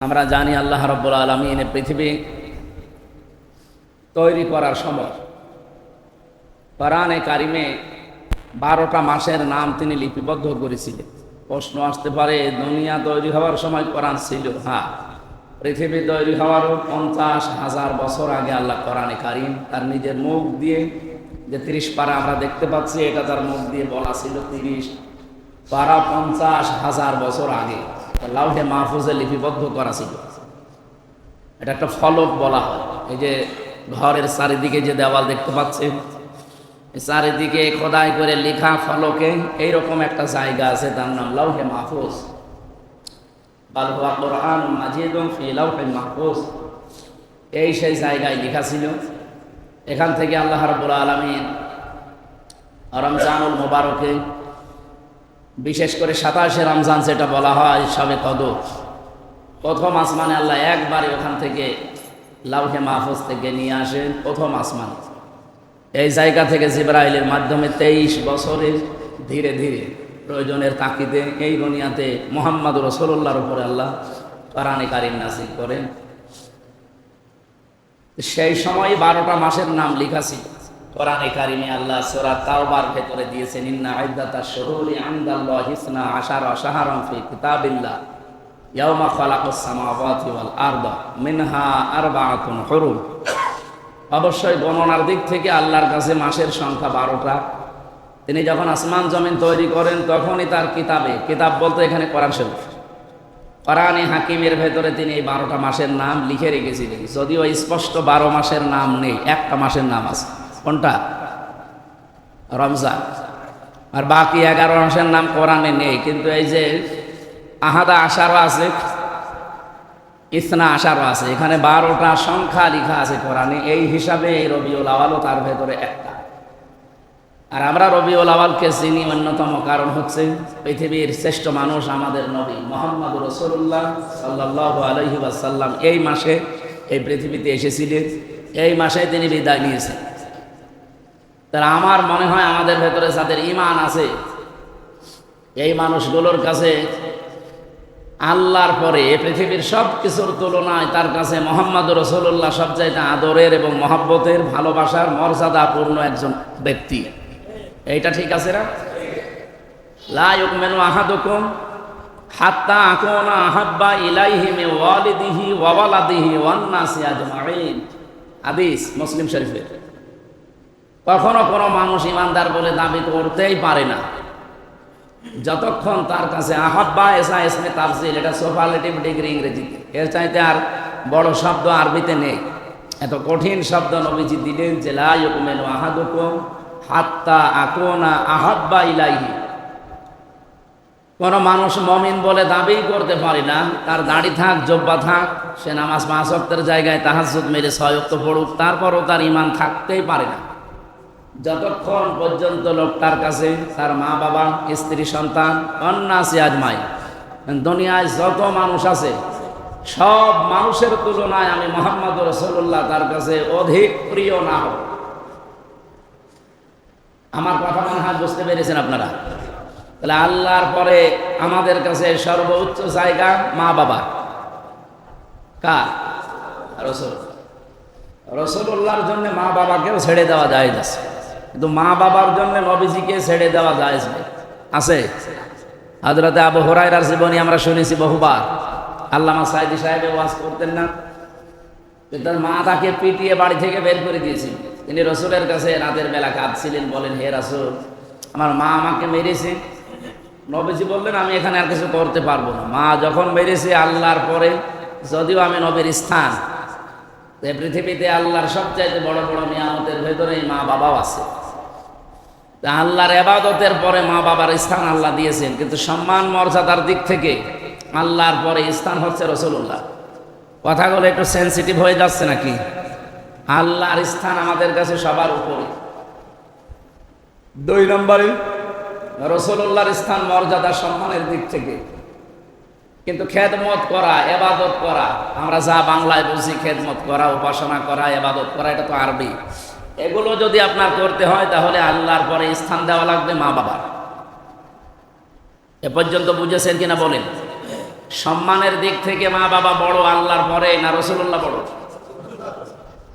আমরা জানি আল্লাহ রাব্বুল আলামিন পৃথিবী তৈরি করার সময় কোরআনে কারিমে 12টা মাসের নাম তিনি লিপিবদ্ধ করেছিলেন। প্রশ্ন আসতে পারে, দুনিয়া তৈরি হওয়ার সময় কোরআন ছিল? হ্যাঁ, পৃথিবী তৈরি হওয়ারও 50,000 বছর আগে আল্লাহ কোরআনে কারিম তার নিজের মুখ দিয়ে যে 30 পারা আমরা দেখতে পাচ্ছি, এটা তার মুখ দিয়ে বলা ছিল 30 পারা 50,000 বছর আগে লাউহে মাহফুজে লিপিবদ্ধ করা ছিল। এটা একটা ফলক বলা হয়। এই যে ঘরের চারিদিকে যে দেওয়াল দেখতে পাচ্ছেন, চারিদিকে খোদাই করে লেখা ফলকে এইরকম একটা জায়গা আছে, তার নাম লাউহে মাহফুজ। বাল হুয়া কুরআনুন মাজিদুন ফি লাউহিন মাহফুজ। এই সেই জায়গায় লেখা ছিল। এখান থেকে আল্লাহ রাব্বুল আলামিন রমজানুল মুবারকে, বিশেষ করে 27শে রমজান যেটা বলা হয় শবে কদর, প্রথম আসমানে আল্লাহ একবারে ওখান থেকে লাউহে মাহফুজ থেকে নিয়ে আসেন প্রথম আসমান। এই জায়গা থেকে জিবরাইলের মাধ্যমে 23 বছরের ধীরে ধীরে প্রয়োজনের তাকিদে এই দুনিয়াতে মুহাম্মদ রাসূলুল্লাহর উপরে আল্লাহ কোরআনে কারীম নাযিল করেন। সেই সময় 12টা মাসের নাম লেখা ছিল কোরআনে কারিমে। আল্লাহ সূরা তাওবার ভেতরে দিয়েছেন, ইন্না ইদ্দাতাশ শুহুরি ইনদাল্লাহি 12 শাহরান ফি কিতাবিল্লাহ ইয়াওমা খালাকাস সামাওয়াতি ওয়াল আরদা মিনহা আরবাআতুন হুরুম। অবশ্যই গণনার দিক থেকে আল্লাহর কাছে মাসের সংখ্যা 12টা। তিনি যখন আসমান জমিন তৈরি করেন তখনই তার কিতাবে, কিতাব বলতে এখানে কোরআন শরীফ, কোরআনে হাকিমের ভেতরে তিনি এই 12টা মাসের নাম লিখে রেখেছিলেন। যদিও স্পষ্ট 12 মাসের নাম নেই, একটা মাসের নাম আছে। কোনটা? রমজান। আর বাকি 11 মাসের নাম কোরআনে নেই। কিন্তু এই যে আহাদা আশারও আছে, ইসনা আশারও আছে, এখানে 12টা সংখ্যা লেখা আছে কোরআনে। এই হিসাবে এই রবিউল আওয়ালও তার ভেতরে একটা। আর আমরা রবিউল আওয়ালকে চিনি অন্যতম কারণ হচ্ছে পৃথিবীর শ্রেষ্ঠ মানুষ আমাদের নবী মুহাম্মদ রাসূলুল্লাহ সাল্লাল্লাহু আলাইহি ওয়াসাল্লাম এই মাসে এই পৃথিবীতে এসেছিলেন। এই মাসে তিনি বিদায় নিয়েছেন। তারা আমার মনে হয় আমাদের ভেতরে যাদের ঈমান আছে, এই মানুষগুলোর কাছে আল্লাহর পরে পৃথিবীর সব কিছুর তুলনায় তার কাছে মুহাম্মদ রাসূলুল্লাহ সবচাইতে আদরের এবং মহব্বতের, ভালোবাসার মর্যাদাপূর্ণ একজন ব্যক্তি। এইটা ঠিক আছে না? লা ইউমিনু আহাদুকুম হাত্তা আকুনা আহাব্বা ইলাইহি মিন ওয়ালিদিহি ওয়া ওয়ালাদিহি ওয়ান নাসি আজমাইন। হাদিস মুসলিম শরীফের। কখনো কোনো মানুষ ইমানদার বলে দাবি করতেই পারে না যতক্ষণ তার কাছে আহাব্বা এসা ইসমে তাফজিল, এটা সুপারলেটিভ ডিগ্রি ইংরেজিতে, এর চাইতে আর বড় শব্দ আরবিতে নেই। এত কঠিন শব্দ নবীজি দিলেন যে লা ইউমিনু আহাদুকুম হাত্তা আকুনা আহাব্বা ইলাইহি। কোন মানুষ মুমিন বলে দাবি করতে পারে না, তার দাড়ি থাক, জব্বা থাক, সে নামাজ 5 ওয়াক্তের জায়গায় তাহাজ্জুদ মেরে 6 ওয়াক্ত পড়ুক, তারপরও তার ঈমান থাকতেই পারে না যতক্ষণ পর্যন্ত লোকটার কাছে তার মা বাবা, স্ত্রী, সন্তান, অন্নাসি আজমাইন, দুনিয়ায় যত মানুষ আছে সব মানুষের তুলনায় আমি মুহাম্মদ রাসূলুল্লাহ তার কাছে অধিক প্রিয় না হোক। আমার কথা মনে হয় বুঝতে পেরেছেন আপনারা? তাহলে আল্লাহর পরে আমাদের কাছে সর্বোচ্চ জায়গা মা বাবা। কার? রাসূলুল্লাহর জন্য মা বাবাকেও ছেড়ে দেওয়া যায় আছে, কিন্তু মা বাবার জন্য নবীজিকে ছেড়ে দেওয়া যায় আছে? হযরত আবু হুরায়রার জীবনী আমরা শুনেছি বহুবার। আল্লামা সাঈদী সাহেব ওয়াজ করতেন না, তার মা তাকে পিটিয়ে বাড়ি থেকে বের করে দিয়েছিল। তিনি রাসূলের কাছে রাতের বেলা কাঁদছিলেন, বলেন, হে রাসূল, আমার মা আমাকে মেরেছে। নবীজি বললেন, আমি এখানে আর কিছু করতে পারবো না। মা যখন মেরেছে, আল্লাহর পরে যদিও আমি নবীর স্থান, পৃথিবীতে আল্লাহর সবচাইতে বড় বড় নিয়ামতের ভেতরে মা বাবাও আছে। আল্লাহর ইবাদতের পরে মা বাবার স্থান আল্লাহ দিয়েছেন, কিন্তু সম্মান মর্যাদার দিক থেকে আল্লাহর পরে স্থান হচ্ছে রাসূলুল্লাহ। কথাগুলো একটু সেনসিটিভ হয়ে যাচ্ছে নাকি? আল্লাহর স্থান আমাদের কাছে সবার উপরে। 2 নম্বরে রাসূলুল্লাহর স্থান মর্যাদা সম্মানের দিক থেকে। কিন্তু খেদমত করা, ইবাদত করা, আমরা যা বাংলায় বলছি খেদমত করা, উপাসনা করা, ইবাদত করা, এটা তো আরবি। এগুলো যদি আপনার করতে হয় তাহলে আল্লাহর পরে স্থান দেওয়া লাগবে মা বাবার। এ পর্যন্ত বুঝেছেন কিনা বলেন? সম্মানের দিক থেকে মা বাবা বড় আল্লাহর পরে না রাসূলুল্লাহ বড়?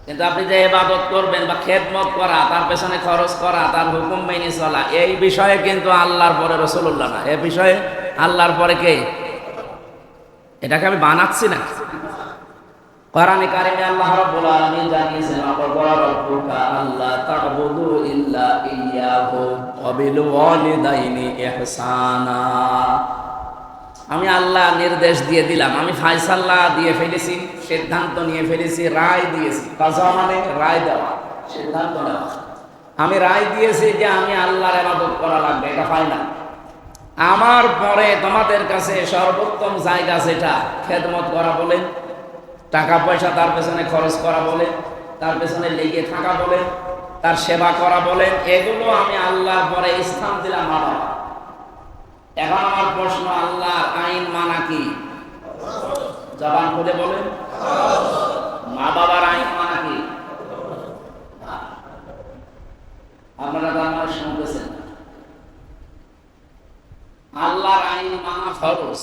কিন্তু আপনি যে ইবাদত করবেন বা খেদমত করা, তার পেছনে খরচ করা, তার হুকুম মেনে চলা, এই বিষয়ে কিন্তু আল্লাহর পরে রাসূলুল্লাহ না, এই বিষয়ে আল্লাহর পরে কে? এটাকে আমি বানাচ্ছি না। কোরআনে কারিমে আল্লাহ রাব্বুল আলামিন জানিয়েছেন, ওয়া রাব্বুকা আল্লা তা'বুদু ইল্লা ইয়্যাহু ওয়া বিল ওয়ালিদাইনি ইহসানা। আমি আল্লাহ নির্দেশ দিয়ে দিলাম, আমি ফায়সালা দিয়ে ফেলেছি, সিদ্ধান্ত নিয়ে ফেলেছি, রায় দিয়েছি। কাজা মানে রায় দেওয়া, সিদ্ধান্ত নেওয়া। আমি রায় দিয়েছি যে আমি আল্লাহর ইবাদত করা লাগবে, এটা ফাইনাল। আমার পরে তোমাদের কাছে সর্বোত্তম জায়গা যেটা, খেদমত করা বলেন, টাকা পয়সা তার পেছনে খরচ করা বলেন, তার পেছনে লেগে থাকা বলেন, তার সেবা করা বলেন, এগুলো আমি আল্লাহর পরে স্থান দিলাম মা বাবা। এখন আমার প্রশ্ন, আল্লাহর আইন মানা কি? জবান খুলে বলেন, মা বাবার আইন মানা কি? আপনারা তো আমার শুনতেছেন, আল্লাহর আইন মানা ফরজ,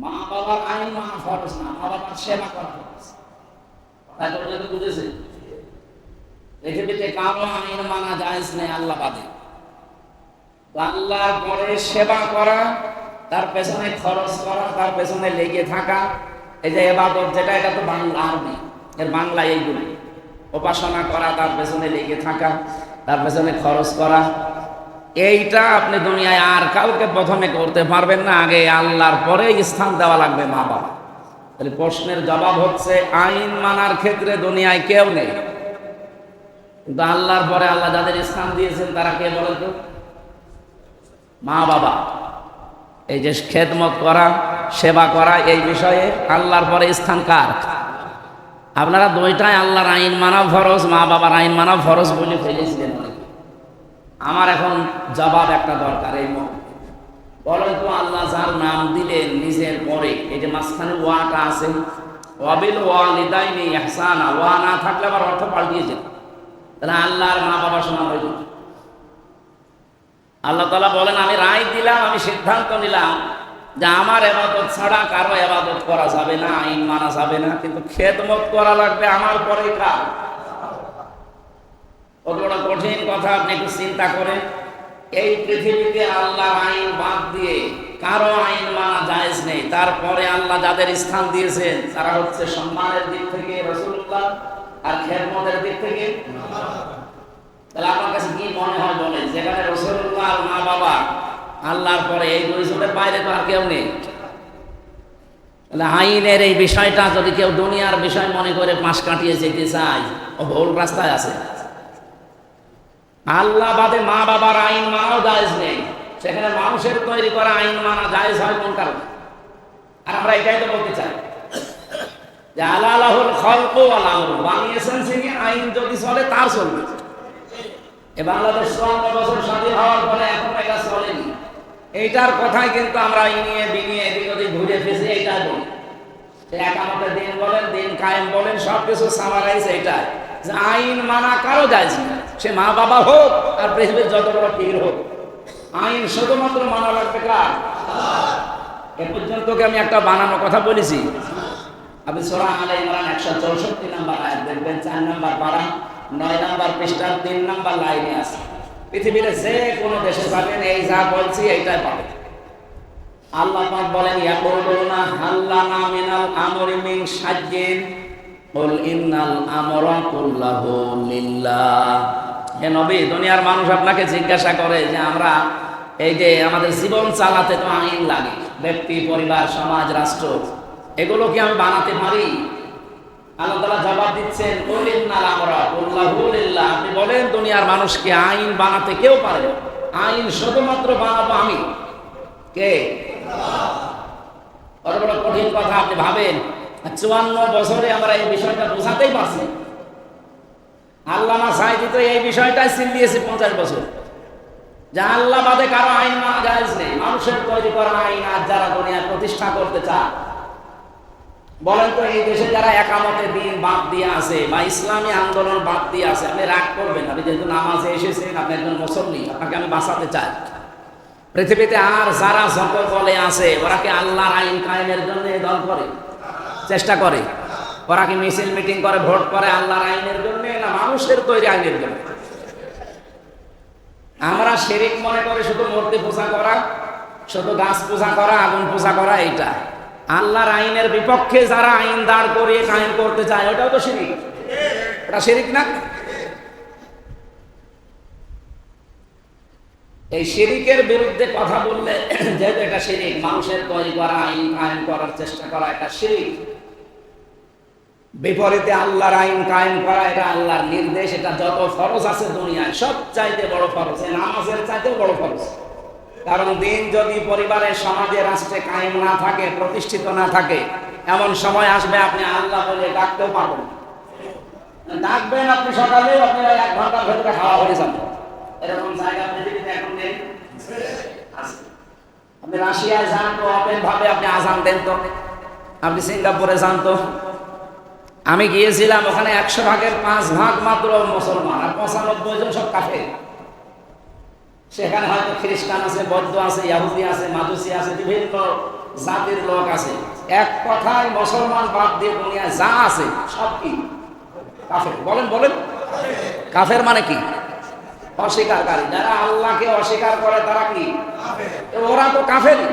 মা বাবার আইন মানা ফরজ না, মা বাবার সেবা করা ফরজ। তাই তো বুঝেছে? পৃথিবীতে কারো আইন মানা জায়েজ নেই আল্লাহ বাদে। আল্লাহর পরে সেবা করা, তার পেছনে খরচ করা, তার পেছনে লেগে থাকা, এই যে ইবাদত যেটা, এটা তো বাংলা, আরবি, এর বাংলা এইগুলি। উপাসনা করা, তার পেছনে লেগে থাকা, তার পেছনে খরচ করা, এইটা আপনি দুনিয়ায় আর কাউকে প্রথমে করতে পারবেন না, আগে আল্লাহর পরে স্থান দেওয়া লাগবে মা বাবা। তাহলে প্রশ্নের জবাব হচ্ছে, আইন মানার ক্ষেত্রে দুনিয়ায় কেউ নেই, কিন্তু আল্লাহর পরে আল্লাহ যাদের স্থান দিয়েছেন তারা কে বলেন তো? মা বাবা। এই যে খেদমত করা, সেবা করা, এই বিষয়ে আল্লাহর পরে স্থান কার? আপনারা দুইটাই আল্লাহর আইন মানা ফরজ, মা বাবার আইন মানা ফরজ বলে ফেলেছিলেন। আমার এখন জবাব একটা দরকার, এই বলেন তো, আল্লাহ যার নাম দিলেন নিজের পরে, এই যে মাঝখানে ওয়াটা আছে, ওয়া বিল ওয়ালিদাইনি ইহসানা, ওয়া না থাকলে আবার অর্থ পাল্টিয়ে যেত, তাহলে আল্লাহর মা বাবার সমান হয়ে যেত। আল্লাহ তাআলা বলেন, আমি রায় দিলাম, আমি সিদ্ধান্ত নিলাম যে আমার ইবাদত ছাড়া কারো ইবাদত করা যাবে না, আইন মানা যাবে না, কিন্তু খেদমত করা লাগবে আমার পরে কার? কত বড় কঠিন কথা, আপনি একটু চিন্তা করেন। এই পৃথিবীতে আল্লাহর আইন বাদ দিয়ে কারো আইন মানা জায়েজ নেই, তারপরে আল্লাহ যাদের স্থান দিয়েছেন তারা হচ্ছে সম্মানের দিক থেকে রাসূলুল্লাহ, আর খেদমতের দিক থেকে। তাহলে আমার কাছে কি মনে হয় বলেন, যেখানে রাসূলুল্লাহ আর মা বাবা, আল্লাহর পরে এই দুইজনের বাইরে তো আর কেউ নেই। তাহলে আইনের এই বিষয়টা যদি কেউ দুনিয়ার বিষয় মনে করে পাশ কাটিয়ে যেতে চায়, ও ভুল রাস্তায় আছে। আল্লাহ বাদে মা বাবার আইন মানাও জায়েজ নেই, সেখানে মানুষের তৈরি করা আইন মানা জায়েজ হয় কোন কারণে? আর আমরা এটাই তো বলতে চাই যে আলাহুল খালকু ওয়াল আমরু, বানিয়েছেন তিনি, আইন যদি চলে তার চলবে। এ বাংলাদেশ ৫৪ বছর স্বাধীন হওয়ার পরে এখন এটা চলেনি, এইটার কথাই কিন্তু আমরা ইনিয়ে বিনিয়ে এদিক ওদিক ঘুরে ফেসে এইটাই বলি। একামতের দিন বলেন, দিন কায়েম বলেন, সবকিছু সামারাইজ এইটাই যে আইন মানা কারো জায়েজ না, সে মা বাবা হোক আর পৃথিবীর যত বড় পীর হোক, আইন শুধুমাত্র মানা লাগবে কার? এ পর্যন্ত আমি একটা বানানো কথা বলেছি। আপনি সূরা আলে ইমরান 164 নম্বর আয়াত দেখবেন, 4 নম্বর পারা 9 নম্বর পৃষ্ঠার 3 নম্বর লাইনে আছে। পৃথিবীর যে কোনো দেশে যাবেন, এই যা বলছি এইটাই পাবেন। আল্লাহ পাক বলেন, ইয়াকুলুনা হাল্লানা মিনাল আমরি মিন শাইইন কুল ইন্নাল আমরা কুল্লাহু লিল্লাহ। হে নবী, দুনিয়ার মানুষ আপনাকে জিজ্ঞাসা করে যে আমরা এই যে আমাদের জীবন চালাতে তো আইন লাগে, ব্যক্তি, পরিবার, সমাজ, রাষ্ট্র, এগুলো কি আমি বানাতে পারি? আল্লাহ তাআলা জবাব দিচ্ছেন, কুল ইন্নাল আমরা কুল্লাহু লিল্লাহ। আপনি বলেন দুনিয়ার মানুষকে আইন বানাতে কেউ পারে না, আইন শুধুমাত্র বানাবো আমি। কে? কত বড় কঠিন কথা আপনি ভাবেন। ৫৪ বছরে আমরা এই বিষয়টা বোঝাতেই পারছি। আল্লামা সাঈদী তো এই বিষয়টাই সিল দিয়েছে ৫০ বছর, যে আল্লাহ বাদে কারো আইন মানা জায়েজ নেই, মানুষের তৈরি করা আইন আর যারা দুনিয়া প্রতিষ্ঠা করতে চায়। বলেন তো, এই দেশে যারা একামতের দিন বাদ দিয়ে আছে বা ইসলামী আন্দোলন বাদ দিয়ে আছে, আপনি রাগ করবেন? আপনি যেহেতু নামাজে এসেছেন, আপনি একজন মুসল্লি, আপনাকে আমি বাঁচাতে চাই। পৃথিবীতে আর যারা যত দলে আছে ওরা কি আল্লাহর আইন কায়েমের জন্য দল করে, চেষ্টা করে? ওরা কি মিছিল মিটিং করে, ভোট করে আল্লাহর আইনের জন্য, না মানুষের তৈরি আইনের জন্য? আমরা শিরিক মনে করে শুধু মূর্তি পূজা করা, শুধু গাছ পূজা করা, আগুন পূজা করা, এইটা। আল্লাহর আইনের বিপক্ষে যারা আইন দাঁড় করিয়ে কায়েম করতে চায় ওটাও তো শিরিক। ওটা শিরিক না? এই শিরিকের বিরুদ্ধে কথা বললে, যেহেতু এটা শিরিক, মানুষের তৈরি করা আইন কায়েম করার চেষ্টা করা এটা শিরিক। বিপরীতে আল্লাহর আইন কায়েম করা এটা আল্লাহর নির্দেশ। এটা যত ফরজ আছে দুনিয়ায় সব চাইতে বড় ফরজ, নামাজের চাইতেও বড় ফরজ। কারণ দিন যদি পরিবারের, সমাজে, রাষ্ট্রে কায়েম না থাকে, প্রতিষ্ঠিত না থাকে, এমন সময় আসবে আপনি আল্লাহ বলে ডাকতেও পারবেন না। ডাকবেন আপনি সকালে, আপনি 1 ঘন্টার ভেতরে হাওয়া হয়ে যাবেন। এরকম জায়গা পৃথিবীতে এখন নেই। আপনি রাশিয়ায় যান তো ওপেন ভাবে আপনি আজান দেন তো, আপনি সিঙ্গাপুরে যান তো। আমি গিয়েছিলাম, ওখানে 100 ভাগের 5 ভাগ মাত্র মুসলমান, আর 95 জন সব কাফের। সেখানে হয়তো খ্রিস্টান আছে, বৌদ্ধ আছে, ইহুদি আছে, মাজুসি আছে, বিভিন্ন জাতির লোক আছে। এক কথায় মুসলমান বাদ দিয়ে দুনিয়ায় যা আছে সব কি কাফের। বলেন বলেন, কাফের মানে কি? অস্বীকারী। যারা আল্লাহকে অস্বীকার করে তারা কি? ওরা তো কাফেরই।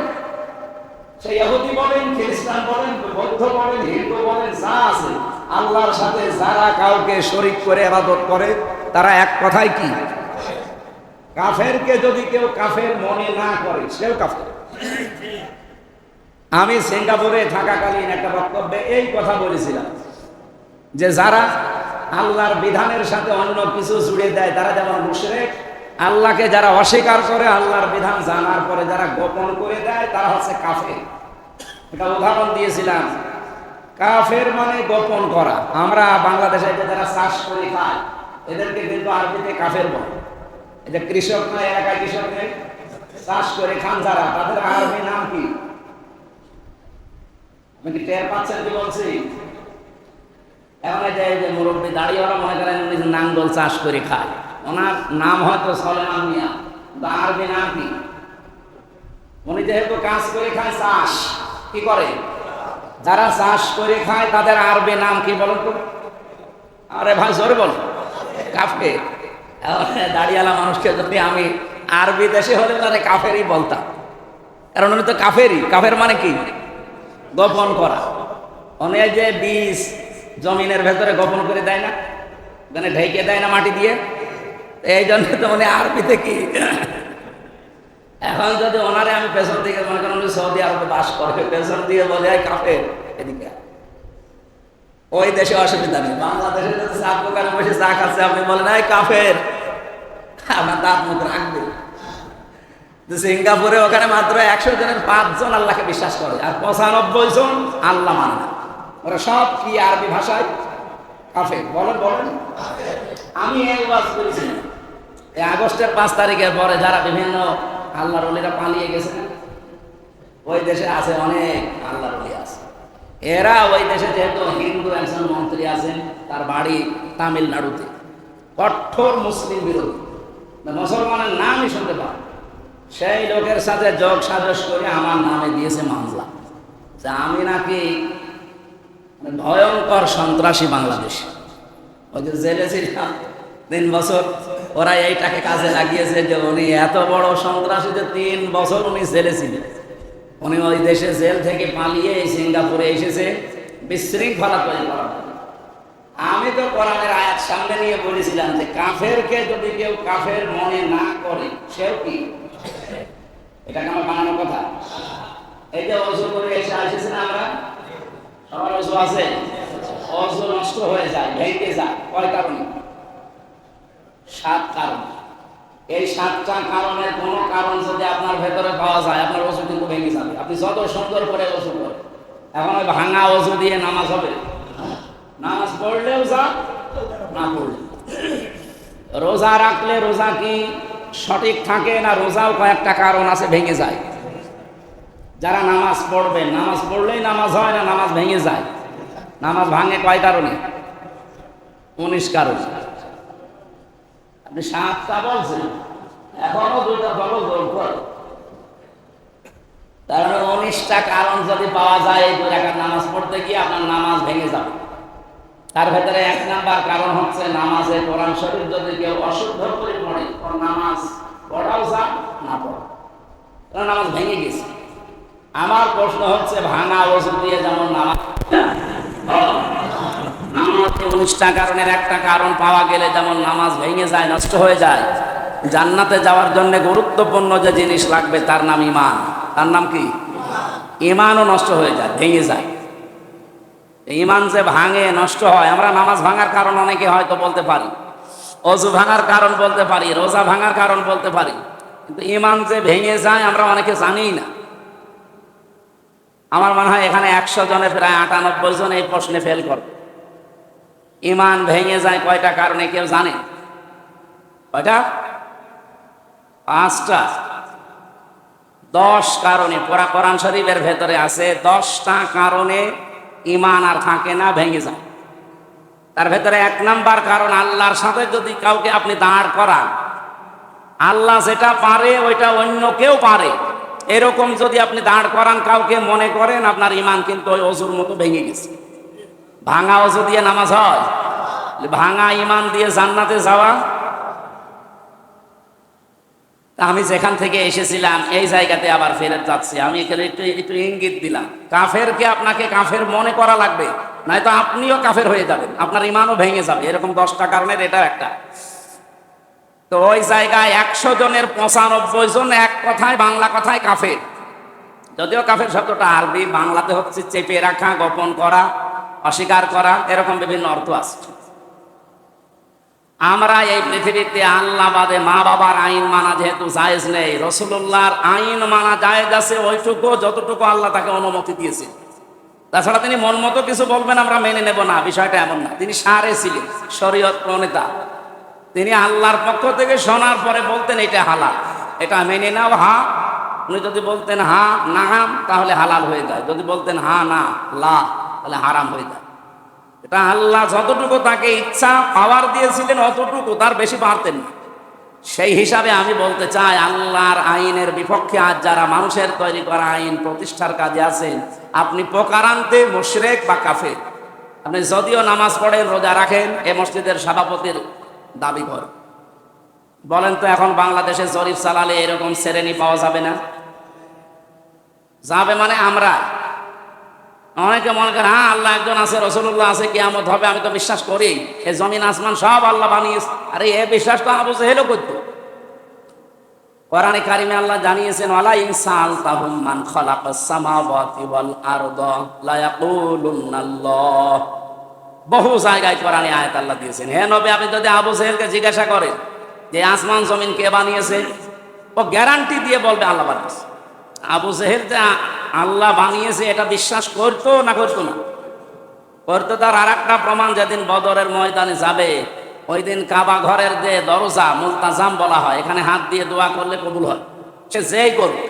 সে ইহুদি বলেন, খ্রিস্টান বলেন, বৌদ্ধ বলেন, হিন্দু বলেন, যা আছে, আল্লাহর সাথে যারা কাউকে শরীক করে ইবাদত করে তারা এক কথায় কি? কাফেরকে যদি কেউ কাফের মনে না করে সেও কাফের। আমি সিঙ্গাপুরে থাকাকালীন একটা বক্তব্যে এই কথা বলেছিলাম যে যারা আল্লাহর বিধানের সাথে অন্য কিছু জুড়ে দেয় তারা যেমন মুশরিক, আল্লাহকে যারা অস্বীকার করে, আল্লাহর বিধান জানার পরে যারা গোপন করে দেয় তারা হচ্ছে কাফের। এটা উদাহরণ দিয়েছিলাম। কাফের মানে গোপন করা। আমরা বাংলাদেশে যারা চাষ করে খায় এদেরকে কিন্তু আরবিতে কাফের বলে। এই যে কৃষক নয়, এলাকায় কৃষক নেই, চাষ করে খান যারা, তাদের আরবি নাম কি? আমি কি টের পাচ্ছেন কি বলছি? এখন এই যে মুরব্বী দাঁড়িয়েওয়ালা মনে করেন উনি নাঙ্গল চাষ করে খায়, ওনার নাম হয়তো সলেমান মিয়া, কিন্তু আরবি নাম কি? উনি যেহেতু কাজ করে খায়, চাষ কি করে, যারা চাষ করে খায় তাদের আরবি নাম কি বলেন তো? আরে ভাই জোরে বল, কাফের। দাঁড়িয়ালা মানুষকে যদি আমি আরবি দেশে হলে তাহলে কাফেরই বলতাম, কারণ উনি তো কাফেরই। কাফের মানে কি? গোপন করা। অনেক যে বীজ জমিনের ভেতরে গোপন করে দেয় না, মানে ঢেকে দেয় না মাটি দিয়ে, এই জন্য তো উনি আরবিতে কি। এখন যদি ওনারে আমি পেছন দিকে মনে করেন উনি সৌদি আরবে বাস করে, পেছন দিয়ে বলে কাফের, এদিকে ওই দেশে অসুবিধা নেই। বাংলাদেশে যদি চা দোকানে বসে চা খাচ্ছে, আপনি বলেন এই কাফের, আপনার দাঁত মুখ রাখবে। সিঙ্গাপুরে ওখানে মাত্র 100 জনের 5 জন আল্লাহকে বিশ্বাস করে, আর 95 জন আল্লাহ মানে না। ওরা সব কি আরবি ভাষায় কাফের। বলেন বলেন। আমি এই ওয়াজ করেছি এই আগস্টের 5 তারিখের পরে যারা বিভিন্ন আল্লাহর ওলিরা পালিয়ে গেছেন, ওই দেশে আছে অনেক আল্লাহর ওলি আছে। এরা ওই দেশে যেহেতু হিন্দু একজন মন্ত্রী আছেন, তার বাড়ি তামিলনাড়ুতে, কঠোর মুসলিম বিরোধী, মুসলমানের নামই শুনতে পান। সেই লোকের সাথে যোগ সাজস করে আমার নামে দিয়েছে মামলা যে আমি নাকি ভয়ঙ্কর সন্ত্রাসী বাংলাদেশ। ওই যে জেলে ছিলাম 3 বছর, ওরা এইটাকে কাজে লাগিয়েছে যে উনি এত বড় সন্ত্রাসী যে 3 বছর উনি জেলে ছিলেন। উনি ওই দেশে জেল থেকে পালিয়ে এই সিঙ্গাপুরে এসেছে বিশৃঙ্খলা তৈরি করার। আমি তো কোরআনের আয়াত সামনে নিয়ে বলেছিলাম যে কাফেরকে যদি কেউ কাফের মনে না করে সেও কি, এটা আমার বানানো কথা। এই যে অজু করে এসেছি না আমরা, সবার অজু আছে, অজু নষ্ট হয়ে যায়, ভেঙে যায়, কয় কারণে? 7 কারণ। এই 7টা কারণের কোনো কারণ যদি আপনার ভেতরে পাওয়া যায়, আপনার অজু কিন্তু ভেঙে যাবে। আপনি যত সুন্দর করে অজু করেন, এখন ওই ভাঙা অজু দিয়ে নামাজ হবে? নামাজ পড়লেও যা, না পড়লে। রোজা রাখলে রোজা কি সঠিক থাকে না? রোজাও কয়েকটা কারণ আছে ভেঙে যায়। যারা নামাজ পড়বেন, নামাজ পড়লেই নামাজ হয় না, নামাজ ভেঙে যায়। নামাজ ভাঙে কয় কারণে? 19 কারণ। আপনি 7টা বলছেন, এখনো 2টা বলো জোর করে। তার মানে 19টা কারণ যদি পাওয়া যায় এই 2 রাকাত নামাজ পড়তে গিয়ে আপনার নামাজ ভেঙে যাবে। তার ভেতরে 1 নাম্বার কারণ হচ্ছে নামাজে কোরআন শরীফ যদি কেউ অশুদ্ধ করে পড়ে, ওর নামাজ পড়াও যাক না পড়া, কারণ নামাজ ভেঙে গেছে। আমার প্রশ্ন হচ্ছে, ভাঙা ওযু দিয়ে যেমন নামাজে 19টা কারণের একটা কারণ পাওয়া গেলে যেমন নামাজ ভেঙে যায়, নষ্ট হয়ে যায়, জান্নাতে যাওয়ার জন্য গুরুত্বপূর্ণ যে জিনিস লাগবে তার নাম ঈমান। তার নাম কি? ঈমানও নষ্ট হয়ে যায়, ভেঙে যায়। ঈমান যে ভাঙে, নষ্ট হয়, আমরা নামাজ ভাঙার কারণ অনেকে হয়তো বলতে পারি, ওযু ভাঙার কারণ বলতে পারি, রোজা ভাঙার কারণ বলতে পারি, কিন্তু ঈমান যে ভেঙে যায় আমরা অনেকে জানিই না। আমার মনে হয় এখানে 100 জনে প্রায় 98 জন এই প্রশ্নে ফেল করবে। ঈমান ভেঙে যায় কয়টা কারণে কেউ জানে? কয়টা? 5টা। 10 কারণে পুরা কোরআন শরীফের ভেতরে আছে 10টা কারণে ঈমান আর থাকে না, ভেঙে যায়। তার ভেতরে 1 নাম্বার কারণ, আল্লাহর সাথে যদি কাউকে আপনি দাঁড় করান, আল্লাহ যেটা পারে ওইটা অন্য কেউ পারে, এরকম যদি আপনি দাঁড় করান কাউকে, মনে করেন আপনার ঈমান কিন্তু ওই ওযুর মতো ভেঙে গেছে। ভাঙা ওযু দিয়ে নামাজ হয়? ভাঙা ঈমান দিয়ে জান্নাতে যাওয়া? আমি যেখান থেকে এসেছিলাম এই জায়গাতে আবার ফেরত যাচ্ছি, আমি এখানে একটু ইঙ্গিত দিলাম, কাফেরকে আপনাকে কাফের মনে করা লাগবে, নয়তো আপনিও কাফের হয়ে যাবেন, আপনার ঈমানও ভেঙে যাবে। এরকম 10টা কারণের এটাও একটা। তো ওই জায়গায় 100 জনের 95 জন এক কথায়, বাংলা কথায় কাফের। যদিও কাফের শব্দটা আরবি, বাংলাতে হচ্ছে চেপে রাখা, গোপন করা, অস্বীকার করা, এরকম বিভিন্ন অর্থ আছে। আমরা এই পৃথিবীতে আল্লাহ বাদে মা বাবার আইন মানা যেহেতু জায়েজ নেই, রাসূলুল্লাহর আইন মানা জায়েজ আছে ওইটুকু যতটুকু আল্লাহ তাকে অনুমতি দিয়েছে। তাছাড়া তিনি মন মতো কিছু বলবেন আমরা মেনে নেব না, বিষয়টা এমন না। তিনি সারে ছিলেন, শরীয়ত প্রণেতা। তিনি আল্লাহর পক্ষ থেকে শোনার পরে বলতেন এটা হালাল, এটা মেনে নাও, হা। উনি যদি বলতেন হা না তাহলে হালাল হয়ে যায়, যদি বলতেন হা না লা তাহলে হারাম হয়ে যায়। এটা আল্লাহ যতটুকু তাকে ইচ্ছা পাওয়ার দিয়েছিলেন অতটুকু, তার বেশি পারতেন না। সেই হিসাবে আমি বলতে চাই, আল্লাহর আইনের বিপক্ষে আজ যারা মানুষের তৈরি করা আইন প্রতিষ্ঠার কাজে আছেন, আপনি প্রকারান্তে মুশরিক বা কাফের। আপনি যদিও নামাজ পড়েন, রোজা রাখেন, এ মসজিদের সভাপতির দাবি করেন, বলেন তো এখন বাংলাদেশে জরিপ চালালে এরকম শ্রেণী পাওয়া যাবে না? যাবে মানে আমরা অনেকে মনে করেন হ্যাঁ আল্লাহ একজন আছে, রাসূলুল্লাহ আছে, কিয়ামত হবে, আমি তো বিশ্বাস করি, এই জমিন আসমান সব আল্লাহ বানিয়েছে। আরে এ বিশ্বাস তো আবু জেহেলও করত। কোরআনে কারিমে আল্লাহ জানিয়েছেন, ওয়ালা ইনসালতাহুম মান খালাকাস সামাওয়াতি ওয়াল আরদা লা ইয়াকুলুনাল্লাহ। বহু জায়গায় কোরআনে আয়াত আল্লাহ দিয়েছেন। হে নবী, আপনি যদি আবু জেহেলকে জিজ্ঞাসা করেন যে আসমান জমিন কে বানিয়েছে, ও গ্যারান্টি দিয়ে বলবে আল্লাহ বানিয়েছে। আবু জেহেল যে আল্লাহ বানিয়েছে এটা বিশ্বাস করতো না করতো না? করতো। তার আর একটা প্রমাণ, যেদিন বদরের ময়দানে যাবে ওই দিন কাবা ঘরের যে দরজা মুলতাজাম বলা হয়, এখানে হাত দিয়ে দোয়া করলে কবুল হয়, সে যেই করবে।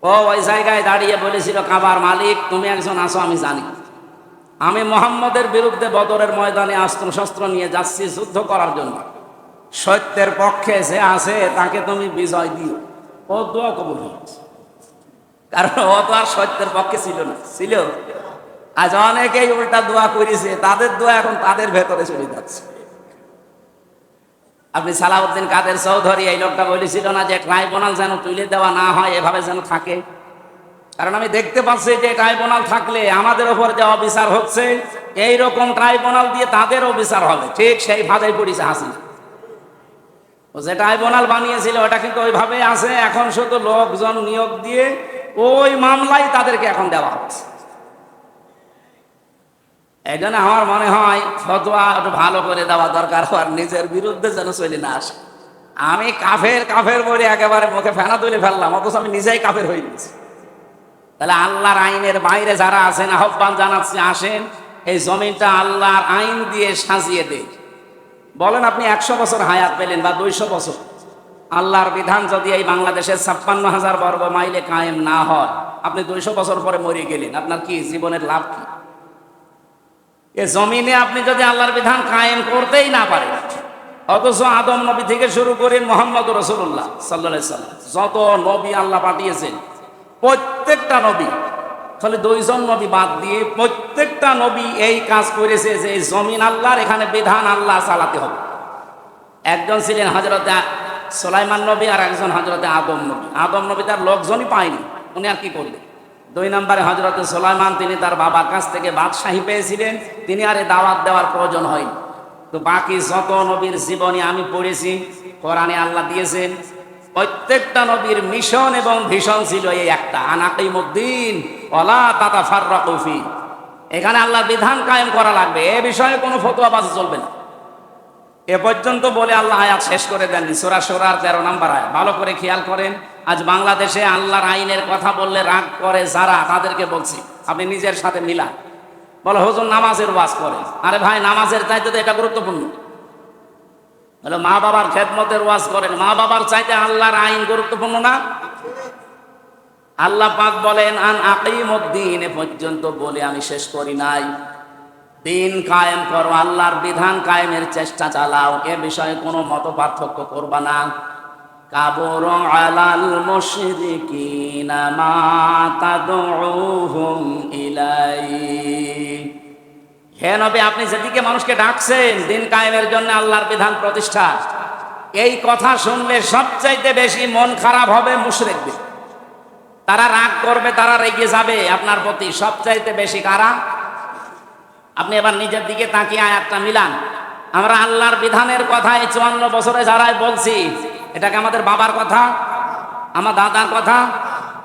ও ওই জায়গায় দাঁড়িয়ে বলেছিল, কাবার মালিক তুমি একজন আছো আমি জানি, আমি মুহাম্মদের বিরুদ্ধে বদরের ময়দানে অস্ত্র শস্ত্র নিয়ে যাচ্ছি যুদ্ধ করার জন্য, সত্যের পক্ষে যে আছে তাকে তুমি বিজয় দিও। ও দোয়া কবুল হয়েছে, কারণ ও তো আর সত্যের পক্ষে ছিল না, ছিল। আজ অনেকেই উল্টা দোয়া করেছে, তাদের দোয়া এখন তাদের ভেতরে চলে যাচ্ছে। আপনি সালাউদ্দিন কাদের চৌধুরী, এই লোকটা বলেছিল না যে ট্রাইব্যুনাল যেন তুলে দেওয়া না হয়, এভাবে যেন থাকে। কারণ আমি দেখতে পাচ্ছি যে ট্রাইব্যুনাল থাকলে আমাদের ওপর যে অবিচার হচ্ছে, এইরকম ট্রাইব্যুনাল দিয়ে তাদেরও বিচার হবে। ঠিক সেই ভাবেই পড়েছে হাসিনা। যে ট্রাইব্যুনাল বানিয়েছিল ওটা কিন্তু ওইভাবে আছে, এখন শুধু লোকজন নিয়োগ দিয়ে ওই মামলায় তাদেরকে এখন দেওয়া হচ্ছে। এই জন্য আমার মনে হয় ফতোয়া একটু ভালো করে দেওয়া দরকার, আর নিজের বিরুদ্ধে যেন চলে না আসে। আমি কাফের কাফের বলে একেবারে মুখে ফেনা তুলে ফেললাম, অথচ আমি নিজেই কাফের হয়ে গেছি। তাহলে আল্লাহর আইনের বাইরে যারা আছেন, আহ্বান জানাচ্ছি, আসেন এই জমিনটা আল্লাহর আইন দিয়ে সাজিয়ে দেয়। বলেন আপনি 100 বছর হায়াত পেলেন বা 200 বছর, আল্লাহর বিধান যদি এই বাংলাদেশের 56,000 বর্গ মাইলে কায়েম না হয়, আপনি 200 বছর পরে মরে গেলেন, আপনার কি জীবনের লাভ কি? এ জমিনে আপনি যদি আল্লাহর বিধান কায়েম করতেই না পারেন, অথচ আদম নবী থেকে শুরু করেন মুহাম্মদ রাসূলুল্লাহ সাল্লাল্লাহু আলাইহি ওয়াসাল্লাম, যত নবী আল্লাহ পাঠিয়েছেন প্রত্যেকটা নবী, খালি 2 জন নবী বাদ দিয়ে প্রত্যেকটা নবী এই কাজ করেছে যে এই জমিন আল্লাহর, এখানে বিধান আল্লাহ চালাতে হবে। একজন ছিলেন হযরতে সুলাইমান নবী, আর একজন হযরতে আদম নবী। আদম নবী তার লোকজনই পায়নি, উনি আর কি করলেন। 2 নম্বরে হযরতে সুলাইমান, তিনি তার বাবার কাছ থেকে বাদশাহী পেয়েছিলেন, তিনি আর এই দাওয়াত দেওয়ার প্রয়োজন হয়নি। তো বাকি যত নবীর জীবনী আমি পড়েছি, কোরআনে আল্লাহ দিয়েছেন, প্রত্যেকটা নবীর মিশন এবং ভিশন ছিল এই একটা, আনাকিমুদ্দিন ওয়ালা তাতাফাররাকু ফি। এখানে আল্লাহর বিধান কায়েম করা লাগবে, এ বিষয়ে কোনো ফতোয়াবাজি চলবে না। এ পর্যন্ত বলে আল্লাহ আয়াত শেষ করে দেননি। সূরা শুরার 13 নম্বর আয়াত ভালো করে খেয়াল করেন। আজ বাংলাদেশে আল্লাহর আইনের কথা বললে রাগ করে যারা, তাদেরকে বলছি আপনি নিজের সাথে মিলান। বলে হুজুর নামাজের ওয়াজ করেন। আরে ভাই, নামাজের চাইতে তো এটা গুরুত্বপূর্ণ। বলে মা বাবার খেদমতের ওয়াজ করেন, মা বাবার চাইতে আল্লাহর আইন গুরুত্বপূর্ণ না? আল্লাহ পাক বলেন আন আকিমুদ্দিন, এ পর্যন্ত বলে আমি শেষ করি নাই। দিন কায়েম করো, আল্লাহর বিধান কায়েমের চেষ্টা চালাও, এ বিষয়ে কোনো মত পার্থক্য করবা না। কাবুর আলাল মুশরিকিনা মা তাদউহুম ইলাইহি। হে নবী, আপনি যেদিকে মানুষকে ডাকছেন দিন কায়েমের জন্য, আল্লাহর বিধান প্রতিষ্ঠা, এই কথা শুনলে সবচাইতে বেশি মন খারাপ হবে মুশরিকদের। তারা রাগ করবে, তারা রেগে যাবে আপনার প্রতি সবচাইতে বেশি। কারা? আপনি এবার নিজের দিকে তাকিয়ে আয়াতটা মিলান। আমরা আল্লাহর বিধানের কথা এই 54 বছরে যারাই বলছি, এটাকে আমাদের বাবার কথা, আমার দাদার কথা,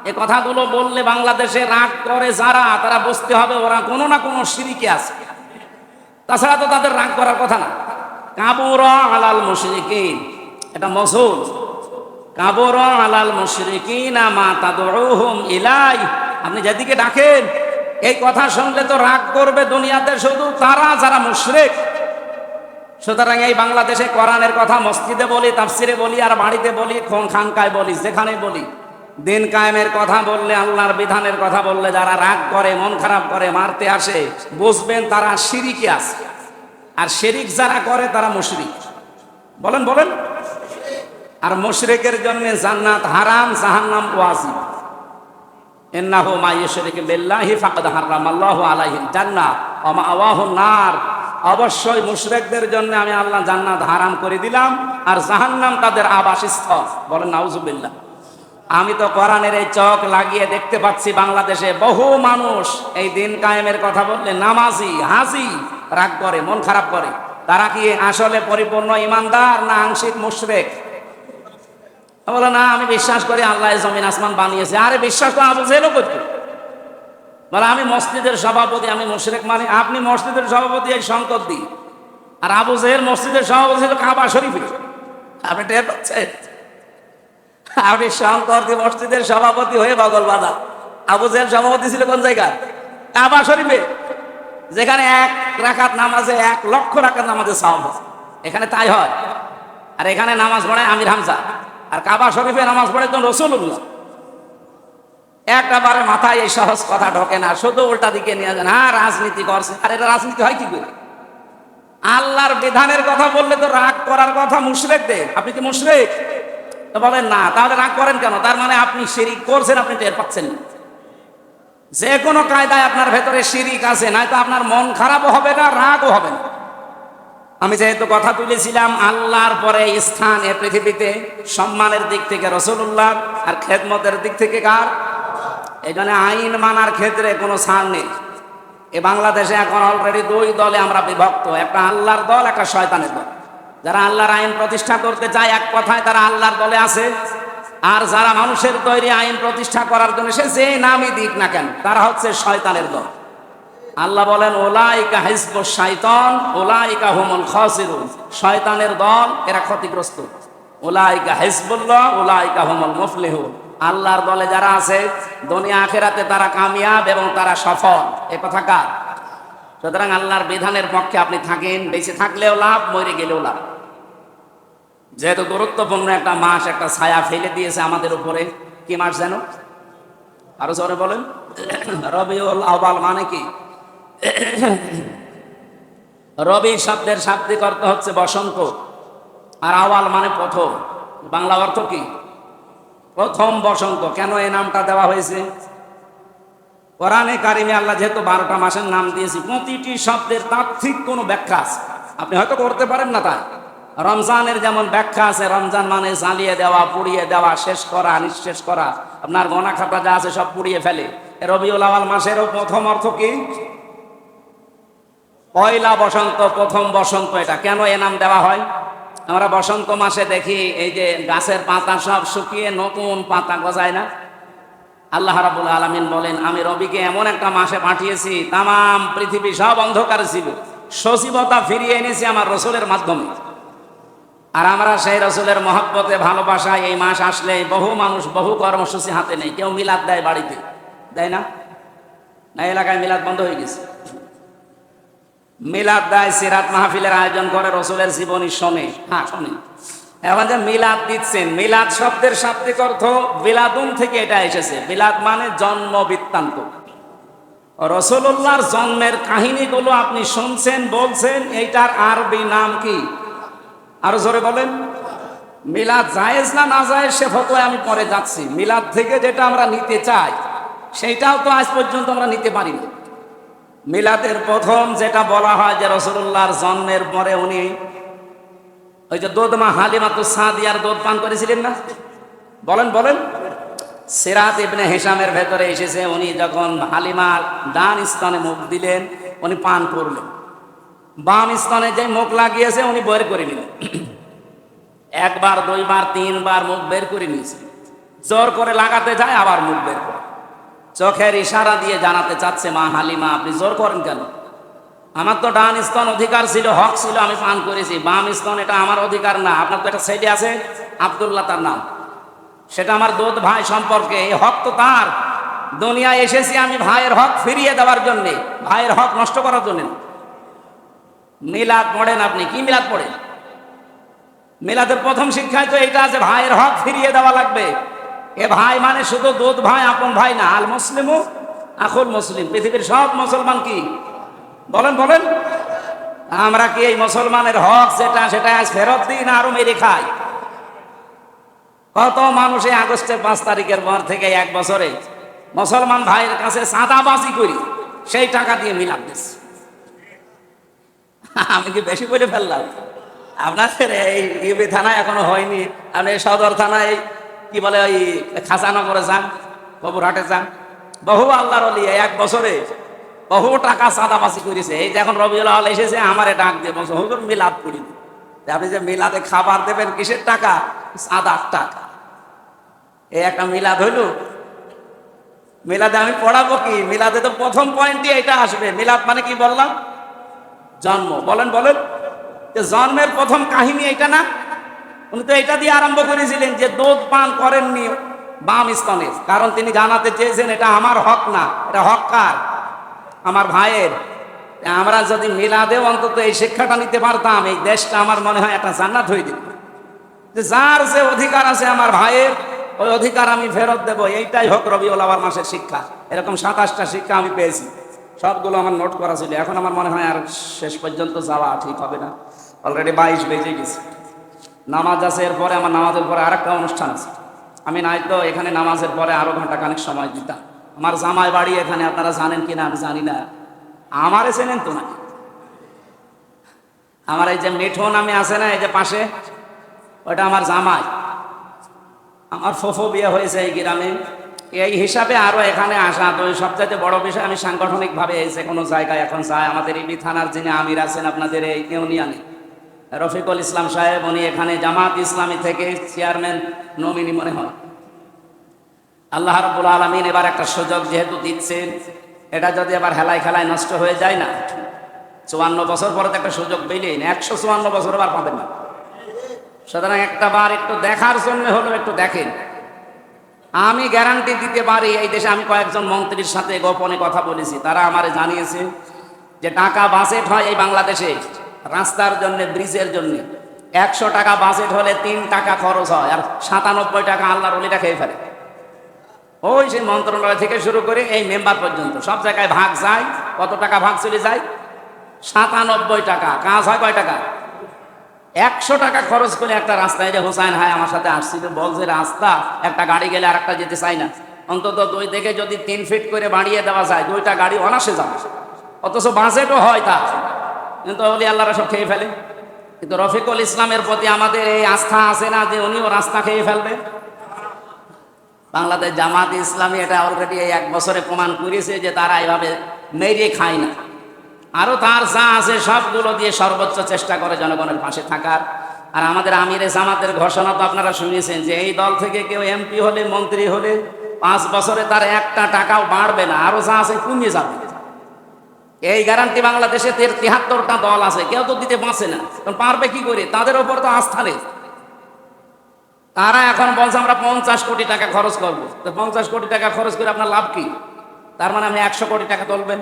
এ কথাগুলো বললে বাংলাদেশে রাগ করে যারা, তারা বুঝতে হবে ওরা কোনো না কোনো শিরকে আছে, তাছাড়া তো তাদের রাগ করার কথা না। কাবুরা আলাল মুশরিকিন, এটা মসুল। কাবুরা আলাল মুশরিকিনা মা তাদউহুম ইলাইহি, আপনি যেদিকে ডাকেন এই কথা শুনলে তো রাগ করবে দুনিয়াতে শুধু তারা যারা মুশরিক। সুতরাং এই বাংলাদেশে কোরআনের কথা মসজিদে বলি, তাফসিরে বলি, আর বাড়িতে বলি, খানকায় বলি, যেখানে বলি, দিন কায়েমের কথা বললে, আল্লাহর বিধানের কথা বললে যারা রাগ করে, মন খারাপ করে, মারতে আসে, বুঝবেন তারা শিরিকে আছে। আর শিরিক যারা করে তারা মুশরিক। বলেন বলেন। আর মুশরিকের জন্য জান্নাত হারাম, জাহান্নাম ওয়াজিব। ইন্নাহু মা ইউশরিক বিল্লাহি ফাকাদ হারামাল্লাহু আলাইহিল জান্নাহ ওয়া মাআওয়াহুন নার। অবশ্যই মুশরিকদের জন্য আমি আল্লাহ জান্নাত হারাম করে দিলাম, আর জাহান্নাম তাদের আবাসস্থল। বলেন নাউজুবিল্লাহ। আমি তো কোরআনের এই চোখ লাগিয়ে দেখতে পাচ্ছি বাংলাদেশে বহু মানুষ এই দিন কায়েমের কথা বললে নামাজি, হাজি রাগ করে, মন খারাপ করে। তারা কি আসলে পরিপূর্ণ ইমানদার না আংশিক মুশরিক? বলে না, আমি বিশ্বাস করি আল্লাহ জমিন আসমান বানিয়েছে। আরে বিশ্বাস তো আবু জেহেলও করতো। বলে আমি মসজিদের সভাপতি, আমি মুশরিক মানে? আপনি মসজিদের সভাপতি এই সংকট দিই, আর আবু জেহেল মসজিদের সভাপতি ছিল কাবা শরীফে। আপনি টের পাচ্ছেন? আপনি সংকট দিয়ে মসজিদের সভাপতি হয়ে বগল বাঁধা। আবু জেহেল সভাপতি ছিল কোন জায়গায়? কাবা শরীফে, যেখানে 1 রাকাত নামাজে 1 লক্ষ রাকাত নামাজে সওয়াব। এখানে তাই হয়। আর এখানে নামাজ পড়ে আমির হামজা, আর কাবা শরীফে নামাজ পড়ে তো রাসূলুল্লাহ। একবারে মাথায় এই সহজ কথা ঢোকে না, শুধু উল্টা দিকে নিয়ে যান। হ্যাঁ, রাজনীতি করছে। আর এটা রাজনীতি হয় কি করে? আল্লাহর বিধানের কথা বললে তো রাগ করার কথা মুশরিকদের। আপনি কি মুশরিক? তো বলেন না, তাহলে রাগ করেন কেন? তার মানে আপনি শিরিক করছেন, আপনি টের পাচ্ছেন না। যে কোনো কায়দায় আপনার ভেতরে শিরিক আছে, নয়তো আপনার মন খারাপও হবে না, রাগও হবে না। আমি যেহেতু কথা তুলেছিলাম আল্লাহর পরে স্থান এ পৃথিবীতে সম্মানের দিক থেকে রাসূলুল্লাহ, আর খেদমতের দিক থেকে কার? এখানে আইন মানার ক্ষেত্রে কোনো ছাড় নেই। এ বাংলাদেশে এখন অলরেডি 2 দলে আমরা বিভক্ত, একটা আল্লাহর দল, একটা শয়তানের দল। যারা আল্লাহর আইন প্রতিষ্ঠা করতে চায় এক কথায় তারা আল্লাহর দলে আছে, আর যারা মানুষের তৈরি আইন প্রতিষ্ঠা করার জন্য সে যে নামই দিক না কেন, তারা হচ্ছে শয়তানের দল। আল্লাহ বলেন উলাইকা হিজবুশ শাইতান উলাইকা হুমুল খাসিরুন। শয়তানের দল এরা ক্ষতিগ্রস্ত। উলাইকা হিজবুল্লাহ উলাইকা হুমুল মুফলিহুন। আল্লাহর দলে যারা আছে দুনিয়া আখিরাতে তারা কামিয়াব এবং তারা সফল। এ কথা কার? সুতরাং আল্লাহর বিধানের পক্ষে আপনি থাকেন, বেঁচে থাকলেও লাভ, মরে গেলেও লাভ। যেহেতু গুরুত্বপূর্ণ একটা মাস, একটা ছায়া ফেলে দিয়েছে আমাদের উপরে। কি মাস যেন? আরো জোরে বলেন। রবিউল আউয়াল মানে কি? রবি শব্দের শাব্দিক অর্থ হচ্ছে বসন্ত, আর আওয়াল মানে প্রথম। বাংলা অর্থ কি? প্রথম বসন্ত কেন এই নামটা দেওয়া হয়েছে? কোরআনে কারিমে আল্লাহ যেহেতু 12টা মাসের নাম দিয়েছি, প্রতিটি শব্দের তাত্ত্বিক কোনো ব্যাখ্যা আছে, আপনি হয়তো করতে পারেন না। তাই রমজানের যেমন ব্যাখ্যা আছে, রমজান মানে জ্বালিয়ে দেওয়া, পুড়িয়ে দেওয়া, শেষ করা, নিঃশেষ করা, আপনার গোনা খাতা যা আছে সব পুড়িয়ে ফেলে। রবিউল আউয়াল মাসেরও প্রথম অর্থ কি? পয়লা বসন্ত, প্রথম বসন্ত। এটা কেন এ নাম দেওয়া হয়? আমরা বসন্ত মাসে দেখি এই যে গাছের পাতা সব শুকিয়ে নতুন পাতা গজায় না? আল্লাহ রাব্বুল আলামিন বলেন, আমি রবিকে এমন একটা মাসে পাঠিয়েছি, তামাম পৃথিবী সব অন্ধকার ছিল, সজীবতা ফিরিয়ে এনেছি আমার রসুলের মাধ্যমে। আর আমরা সেই রসুলের মহব্বতে, ভালোবাসায় এই মাস আসলে বহু মানুষ বহু কর্মসূচি হাতে নেই। কেউ মিলাদ দেয়, বাড়িতে দেয় না? না, এলাকায় মিলাদ বন্ধ হয়ে গেছে। মিলাদ দেয়, সিরাত মাহফিলের আয়োজন করে, রসুলের জীবনী শোনে। হ্যাঁ, শোনে। এখন যে মিলাদ দিচ্ছেন, মিলাদ শব্দের শাব্দিক অর্থ বিলাদুন থেকে এটা এসেছে। বিলাদ মানে জন্ম বৃত্তান্ত। রসুল্লাহর জন্মের কাহিনীগুলো আপনি শুনছেন, বলছেন, এইটার আরবি নাম কি? আরো জোরে বলেন। মিলাদ জায়েজ না না জায়েজ সে ফতোয়ায় আমি পরে যাচ্ছি। মিলাদ থেকে যেটা আমরা নিতে চাই সেইটাও তো আজ পর্যন্ত আমরা নিতে পারিনি। মিলাদের প্রথম যেটা বলা হয় যে রাসূলুল্লাহর জন্মের পরে উনি ওই যে দুধমা হালিমাতুস সাদিয়ার দুধ পান করেছিলেন না? বলেন বলেন। সিরাত ইবনে হিশামের ভেতরে এসেছে, উনি যখন হালিমার ডান স্তনে মুখ দিলেন উনি পান করলেন, বাম স্তনে যে মুখ লাগিয়েছে উনি বের করে নিলেন। একবার, দুইবার, তিনবার মুখ বের করে নিয়েছে। জোর করে লাগাতে যায়, আবার মুখ বের করে চোখের ইশারা দিয়ে জানাতে চাচ্ছে, মা হালিমা আপনি জোর করেন কেন? আমার তো ডান স্তন অধিকার ছিল, হক ছিল, আমি পান করেছি। বাম স্তন এটা আমার অধিকার না। আপনার তো একটা ছেলে আছে আব্দুল্লাহ, তার নাম, সেটা আমার দুধ ভাই সম্পর্কে, এই হক তো তার। দুনিয়ায় এসেছি আমি ভাইয়ের হক ফিরিয়ে দেওয়ার জন্য, ভাইয়ের হক নষ্ট করার জন্য। মিলাদ পড়েন আপনি, কি মিলাদ পড়েন? মিলাদের প্রথম শিক্ষায় তো এটা আছে, ভাইয়ের হক ফিরিয়ে দেওয়া লাগবে। এ ভাই মানে শুধু দুধ ভাই, আপন ভাই না। আল মুসলিমু আখুল মুসলিম। পৃথিবীর সব মুসলমান কি বলেন বলেন? আমরা কি এই মুসলমানের হক যেটা সেটা আজ ফেরত দিই না আরো মেরে খাই? কত মানুষ এই আগস্টের 5 তারিখের পর থেকে এক বছরে মুসলমান ভাইয়ের কাছে চাঁদাবাজি করি, সেই টাকা দিয়ে মিলাদ দিস। আমি কি বেশি বলে ফেললাম? আপনাদের এই ইউবি থানায় এখনো হয়নি, আপনি সদর থানায় কি বলে ওই খাজানগরে যান, কবুরহাটে যান, বহু আল্লাহর ওলি এক বছরে বহু টাকা চাঁদাবাজি করেছে। এই যে এখন রবিউল আউয়াল এসেছে, আমারে ডাক দিয়ে বলছে হুজুর মিলাদ করি। আপনি যে মিলাদে খাবার দেবেন কিসের টাকা? চাঁদার টাকা। এই একটা মিলাদ হইল? মিলাদে আমি পড়াবো কি? মিলাদে তো প্রথম পয়েন্টই এটা আসবে। মিলাদ মানে কি বললাম? জন্ম। বলেন বলেন। জন্মের প্রথম কাহিনী এটা না? উনি তো এটা দিয়ে আরম্ভ করেছিলেন যে দুধ পান করেননি বাম স্তনে, কারণ তিনি জানাতে চেয়েছেন এটা আমার হক না, এটা হক কার? আমার ভাইয়ের। আমরা যদি মিলাদে অন্তত এই শিক্ষাটা নিতে পারতাম, এই দেশটা আমার মনে হয় একটা জান্নাত হয়ে যেত। যে যার যে অধিকার আছে আমার ভাইয়ের, ওই অধিকার আমি ফেরত দেবো। এইটাই হোক রবিউল আউয়াল মাসের শিক্ষা। এরকম 27টা শিক্ষা আমি পেয়েছি, সবগুলো আমার নোট করা ছিল। এখন আমার মনে হয় আর শেষ পর্যন্ত যাওয়া ঠিক হবে না, অলরেডি 22 বেজে গেছে। নামাজ আছে, এরপরে আমার নামাজের পরে আর একটা অনুষ্ঠান আছে। আমি নাই তো এখানে নামাজের পরে আরো ঘন্টা খানেক সময় দিতাম। আমার জামাই বাড়ি এখানে, আপনারা জানেন কিনা আমি জানি না। আমারে চেনেন তো না? আমার এই যে মিঠো নামে আছে না, এই যে পাশে, ওটা আমার জামাই। আমার ফুফু বিয়ে হয়েছে এই গ্রামে। এই হিসাবে আরো এখানে আসা তো সবচাইতে বড় বিষয়। আমি সাংগঠনিক ভাবে যে কোনো জায়গায় এখন যাই, আমাদের ইবি থানার যিনি আমির আছেন আপনাদের এই ইউনিয়নে, রফিকুল ইসলাম সাহেব, উনি এখানে জামাত ইসলামী থেকে চেয়ারম্যান নমিনি মনে হয়। আল্লাহ রাব্বুল আলামিন এবার একটা সুযোগ যেহেতু দিচ্ছেন, এটা যদি এবার হেলায় খেলায় নষ্ট হয়ে যায় না, 54 বছর পরে তো একটা সুযোগ পেলেন, 154 বছর আবার পাবেন না। সুতরাং একটা বার একটু দেখার জন্য হলেও একটু দেখেন। আমি গ্যারান্টি দিতে পারি, এই দেশে আমি কয়েকজন মন্ত্রীর সাথে গোপনে কথা বলেছি, তারা আমারে জানিয়েছে যে টাকা বাজেট হয় এই বাংলাদেশে রাস্তার জন্য, ব্রিজের জন্য। 100 টাকা বাজেট হলে 3 টাকা খরচ হয়, আর 97 টাকা আল্লাহর ওলিরা খেয়ে ফেলে। ওই সেই মন্ত্রণালয় থেকে শুরু করে এই মেম্বার পর্যন্ত সব জায়গায় ভাগ যায়। কত টাকা ভাগ চলে যায়? 97 টাকা। কাজ হয় কয় টাকা? 100 টাকা খরচ করে একটা রাস্তায়, যে হোসাইন হায় আমার সাথে আসছিল, বলছে রাস্তা একটা গাড়ি গেলে আর একটা যেতে চাই না, অন্তত 2 থেকে যদি 3 ফিট করে বাড়িয়ে দেওয়া যায় 2টা গাড়ি অনাসে যাবে, অথচ বাজেটও হয় তা, কিন্তু ওলি আল্লাহরা সব খেয়ে ফেলে। কিন্তু রফিকুল ইসলামের প্রতি আমাদের এই আস্থা আছে না যে উনিও রাস্তা খেয়ে ফেলবে? বাংলাদেশ জামাত ইসলামী এটা অলরেডি এই 1 বছরে প্রমাণ করেছে যে তারা এইভাবে মেরে খায় না, আরো তার যা আছে সবগুলো দিয়ে সর্বোচ্চ চেষ্টা করে জনগণের পাশে থাকার। আর আমাদের আমিরে জামাতের ঘোষণা তো আপনারা শুনেছেন যে এই দল থেকে কেউ এমপি হলে, মন্ত্রী হলে 5 বছরে তার 1টা টাকাও বাড়বে না, আরো যা আছে কমে যাবে। এই গ্যারান্টি বাংলাদেশে 73টা দল আছে, কেউ তো দিতে পারছে না, কারণ পারবে কি করে? তাদের ওপর তো আস্থা নেই। তারা এখন বলছে আমরা 50 কোটি টাকা খরচ করবো। তো 50 কোটি টাকা খরচ করে আপনার লাভ কি? তার মানে আপনি 100 কোটি টাকা তুলবেন,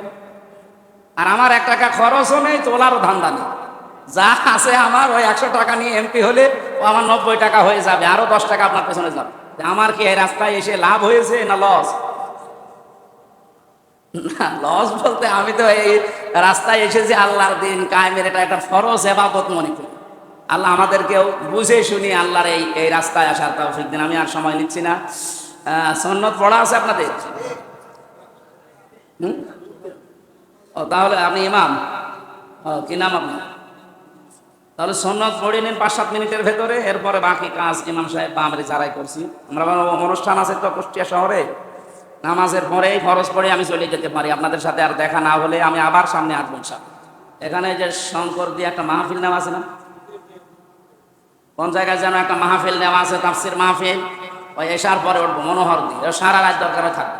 আর আমার 1 টাকা খরচও নেই, তোলারও ধান্দা নেই। যা আছে আমার ওই 100 টাকা নিয়ে এমপি হলে ও আমার 90 টাকা হয়ে যাবে, আরো 10 টাকা আপনার পেছনে যাবে। আমার কি এই রাস্তায় এসে লাভ হয়েছে না লস? না, লস বলতে আমি তো এই রাস্তায় এসেছি আল্লাহর দিন কায়েমের, এটা একটা ফরজ ইবাদত মনে করি। আল্লাহ আমাদেরকেও বুঝে শুনি আল্লাহর এই রাস্তায় আসার তৌফিক দিন। আমি আর সময় নিচ্ছি না। সুন্নত পড়া আছে আপনাদের? ও তাহলে আপনি ইমাম? কি নাম আপনার? তাহলে সুন্নত পড়ে নিন 5-7 মিনিটের ভেতরে, এরপরে বাকি কাজ ইমাম সাহেব বা আমরা যারাই করছি। আমরা অনুষ্ঠান আছে তো কুষ্টিয়া শহরে, নামাজের পরেই ফরজ পড়ে আমি চলে যেতে পারি। আপনাদের সাথে আর দেখা না হলে আমি আবার সামনে আসবো ইনশাআল্লাহ। এখানে যে শঙ্কর দিয়ে একটা মাহফিল নেওয়া আছে না, কোন জায়গায় যেন একটা মাহফিল নেওয়া আছে, তাফসির মাহফিল, ওই এশার পরে উঠবো মনোহর দিয়ে, সারা রাত দরকার থাকবে।